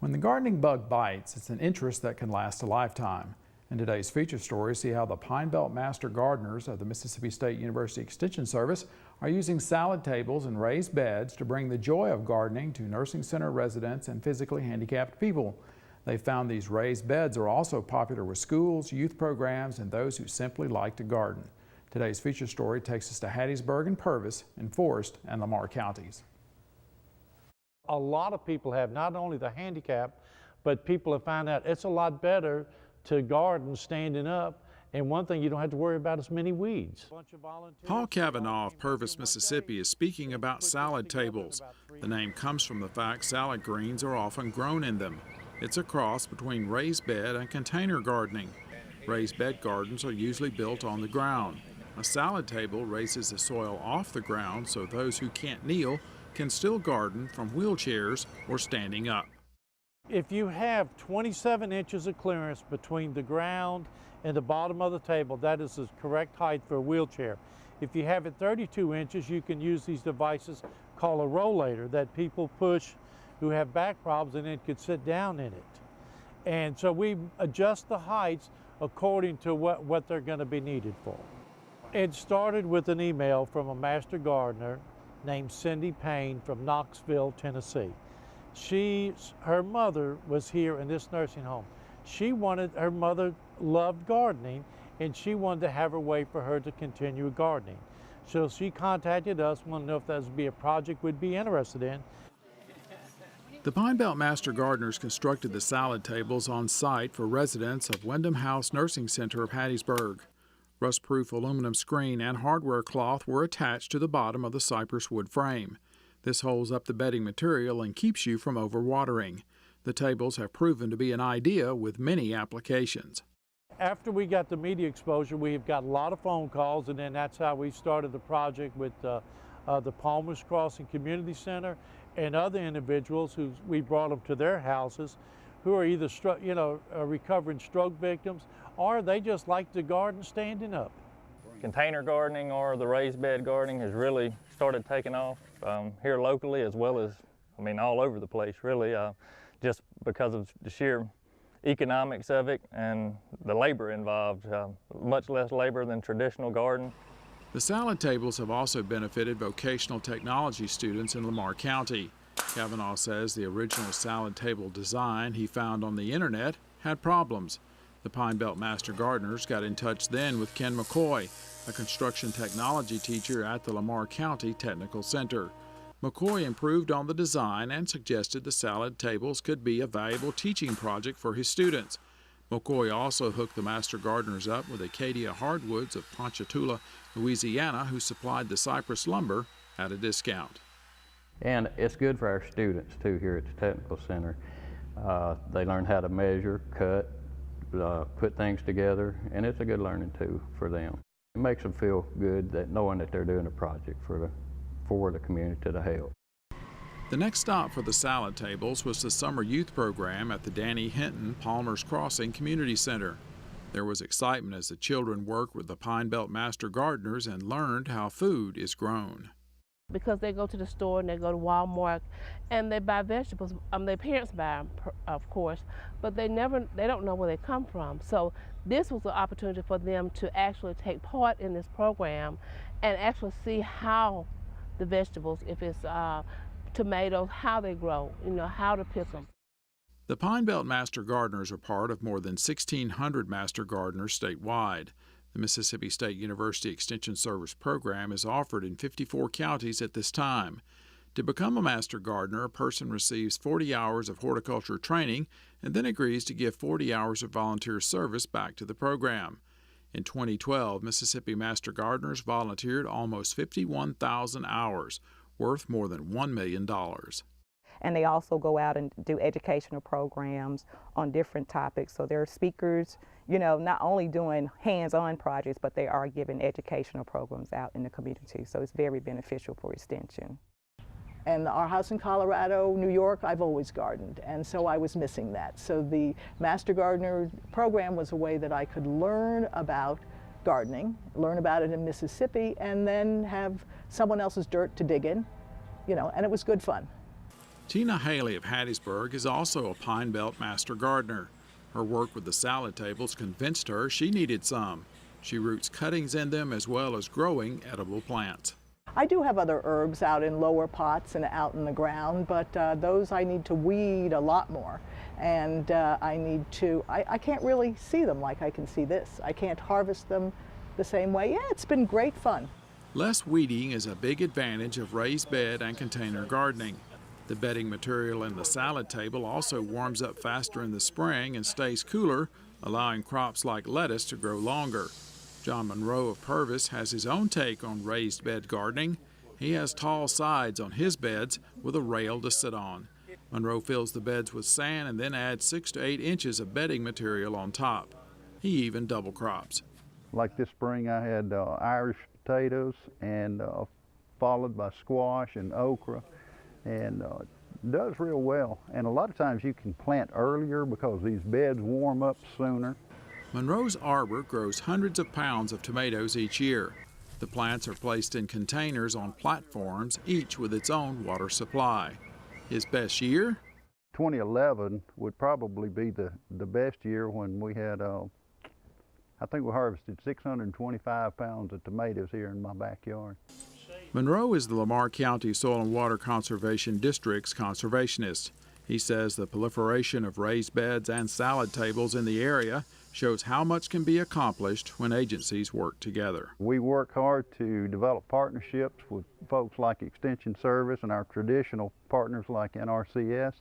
When the gardening bug bites, it's an interest that can last a lifetime. In today's feature story, see how the Pine Belt Master Gardeners of the Mississippi State University Extension Service are using salad tables and raised beds to bring the joy of gardening to nursing center residents and physically handicapped people. They found these raised beds are also popular with schools, youth programs, and those who simply like to garden. Today's feature story takes us to Hattiesburg and Purvis in Forest and Lamar counties. A lot of people have not only the handicap, but people have found out it's a lot better to garden standing up. And one thing, you don't have to worry about as many weeds. Paul Kavanaugh of Purvis, Mississippi is speaking about salad tables. The name comes from the fact salad greens are often grown in them. It's a cross between raised bed and container gardening. Raised bed gardens are usually built on the ground. A salad table raises the soil off the ground so those who can't kneel can still garden from wheelchairs or standing up. If you have 27 inches of clearance between the ground and the bottom of the table, that is the correct height for a wheelchair. If you have it 32 inches, you can use these devices called a rollator that people push who have back problems and then could sit down in it. And so we adjust the heights according to what they're going to be needed for. It started with an email from a master gardener named Cindy Payne from Knoxville, Tennessee. Her mother was here in this nursing home. Her mother loved gardening, and she wanted to have a way for her to continue gardening. So she contacted us, wanted to know if that would be a project we'd be interested in. The Pine Belt Master Gardeners constructed the salad tables on site for residents of Wyndham House Nursing Center of Hattiesburg. Rust-proof aluminum screen and hardware cloth were attached to the bottom of the cypress wood frame. This holds up the bedding material and keeps you from overwatering. The tables have proven to be an idea with many applications. After we got the media exposure, we've got a lot of phone calls, and then that's how we started the project with the Palmer's Crossing Community Center and other individuals who we brought them to their houses who are either recovering stroke victims, or they just like to garden standing up. Container gardening or the raised bed gardening has really started taking off here locally, as well as, all over the place really, just because of the sheer economics of it and the labor involved, much less labor than traditional garden. The salad tables have also benefited vocational technology students in Lamar County. Kavanaugh says the original salad table design he found on the internet had problems. The Pine Belt Master Gardeners got in touch then with Ken McCoy, a construction technology teacher at the Lamar County Technical Center. McCoy improved on the design and suggested the salad tables could be a valuable teaching project for his students. McCoy also hooked the Master Gardeners up with Acadia Hardwoods of Ponchatoula, Louisiana, who supplied the cypress lumber at a discount. And it's good for our students too here at the Technical Center. They learn how to measure, cut, put things together, and it's a good learning tool for them. It makes them feel good that knowing that they're doing a project for the community to help. The next stop for the salad tables was the summer youth program at the Danny Hinton Palmer's Crossing Community Center. There was excitement as the children worked with the Pine Belt Master Gardeners and learned how food is grown. Because they go to the store and they go to Walmart and they buy vegetables. Their parents buy them, of course, but they don't know where they come from. So this was an opportunity for them to actually take part in this program and actually see how the vegetables, if it's tomatoes, how they grow, how to pick them. The Pine Belt Master Gardeners are part of more than 1,600 Master Gardeners statewide. The Mississippi State University Extension Service program is offered in 54 counties at this time. To become a Master Gardener, a person receives 40 hours of horticulture training and then agrees to give 40 hours of volunteer service back to the program. In 2012, Mississippi Master Gardeners volunteered almost 51,000 hours, worth more than $1 million. And they also go out and do educational programs on different topics. So they're speakers, not only doing hands-on projects, but they are giving educational programs out in the community. So it's very beneficial for Extension. And our house in Colorado, New York, I've always gardened, and so I was missing that. So the Master Gardener program was a way that I could learn about gardening, learn about it in Mississippi, and then have someone else's dirt to dig in, and it was good fun. Tina Haley of Hattiesburg is also a Pine Belt Master Gardener. Her work with the salad tables convinced her she needed some. She roots cuttings in them as well as growing edible plants. I do have other herbs out in lower pots and out in the ground, but those I need to weed a lot more. And I can't really see them like I can see this. I can't harvest them the same way. Yeah, it's been great fun. Less weeding is a big advantage of raised bed and container gardening. The bedding material in the salad table also warms up faster in the spring and stays cooler, allowing crops like lettuce to grow longer. John Monroe of Purvis has his own take on raised bed gardening. He has tall sides on his beds with a rail to sit on. Monroe fills the beds with sand and then adds 6 to 8 inches of bedding material on top. He even double crops. Like this spring I had Irish potatoes and followed by squash and okra, and it does real well. And a lot of times you can plant earlier because these beds warm up sooner. Monroe's arbor grows hundreds of pounds of tomatoes each year. The plants are placed in containers on platforms, each with its own water supply. His best year? 2011 would probably be the best year, when we had, I think we harvested 625 pounds of tomatoes here in my backyard. Monroe is the Lamar County Soil and Water Conservation District's conservationist. He says the proliferation of raised beds and salad tables in the area shows how much can be accomplished when agencies work together. We work hard to develop partnerships with folks like Extension Service and our traditional partners like NRCS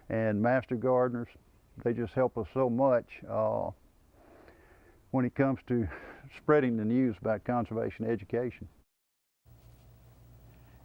and Master Gardeners. They just help us so much when it comes to spreading the news about conservation education.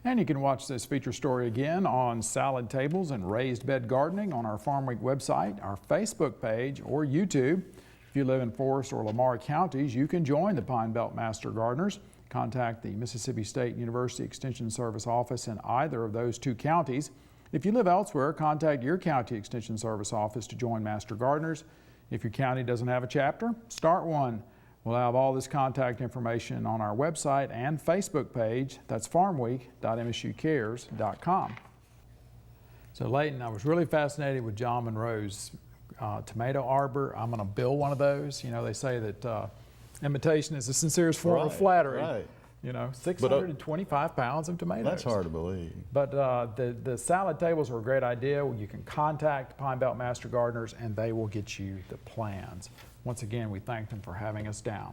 And you can watch this feature story again on salad tables and raised bed gardening on our Farm Week website, our Facebook page, or YouTube. If you live in Forest or Lamar counties, you can join the Pine Belt Master Gardeners. Contact the Mississippi State University Extension Service office in either of those 2 counties. If you live elsewhere, contact your county Extension Service office to join Master Gardeners. If your county doesn't have a chapter, start one. We'll have all this contact information on our website and Facebook page. That's farmweek.msucares.com. So Leighton, I was really fascinated with John Monroe's tomato arbor. I'm going to build one of those. You know, they say that imitation is the sincerest form of flattery. Right. You know, 625 pounds of tomatoes. That's hard to believe. But the salad tables are a great idea. You can contact Pine Belt Master Gardeners and they will get you the plans. Once again, we thank them for having us down.